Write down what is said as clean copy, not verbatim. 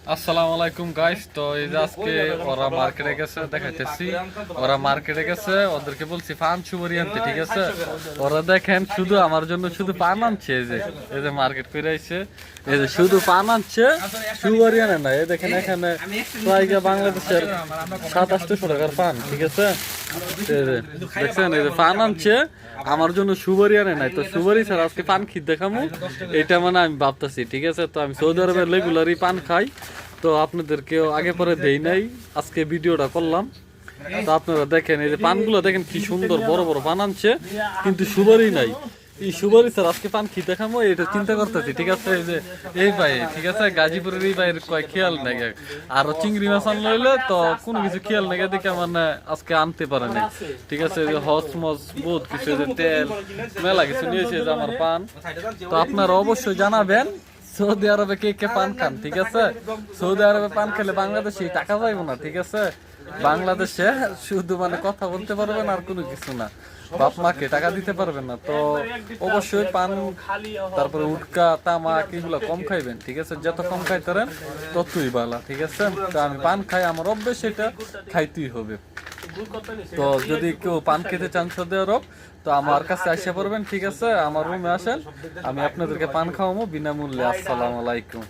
আসসালামু আলাইকুম গাইস। তো এই যে আজকে ওরা মার্কেটে গেছে, দেখাইতেছি ওরা মার্কেটে গেছে, ওদেরকে বলছি পান সুপারি আনতে, ঠিক আছে? ওরা দেখেন শুধু আমার জন্য শুধু পান আনছে, এই যে মার্কেট করে আইছে, এই যে শুধু পান আনছে, সুপারি আনে না। এই দেখেন এখানে প্রায় বাংলাদেশের 700-800 টাকার পান, ঠিক আছে? এই যে দেখছেন, এই যে পান আনছে, আমার জন্য সুপারি আনে নাই। তো সুপারি ছাড়া আজকে পান খিদ দেখামু, এটা মানে আমি ভাবতেছি, ঠিক আছে? তো আমি সৌদি আরবের রেগুলারই পান খাই, তো আপনাদেরকেও আগে পরে দেই নাই, আজকে ভিডিওটা করলাম। তো আপনারা দেখেন, এই যে পানগুলো দেখেন কি সুন্দর বড় বড় পান আনছে, কিন্তু সুপারি নাই। এই সুপারি স্যার আজকে পান কি দেখামো এটা চিন্তা করতেছি, ঠিক আছে? এই যে এই ভাই, ঠিক আছে, গাজীপুরের এই ভাইয়ের কয় খেয়াল নেই, আর চিংড়ি মাছ আনলে হইলে তো কোনো কিছু খেয়াল নেই, দেখে মানে আজকে আনতে পারে নাই, ঠিক আছে? যে হস মস বহুত কিছু, যে তেল মেলা কিছু নিয়েছে, যে আমার পান। তো আপনারা অবশ্যই জানাবেন সৌদি আরবে কে কে পান খান, ঠিক আছে? সৌদি আরবে পান খেলে বাংলাদেশে টাকা পাইবো না, ঠিক আছে? বাংলাদেশে শুধু মানে কথা বলতে পারবেন আর কোনো কিছু না, বাপ মাকে টাকা দিতে পারবেন না। তো অবশ্যই পান, তারপরে উটকা তামাক এগুলো কম খাইবেন, ঠিক আছে? যত কম খাইতেন ততই ভালো, ঠিক আছে? তো আমি পান খাই, আমার অভ্যেস এটা খাইতেই হবে। তো যদি কেউ পান খেতে চান সৌদি আরব, তো আমার কাছে আসে পড়বেন, ঠিক আছে? আমার রুমে আসেন, আমি আপনাদেরকে পান খাওয়াবো বিনামূল্যে। আসসালামু আলাইকুম।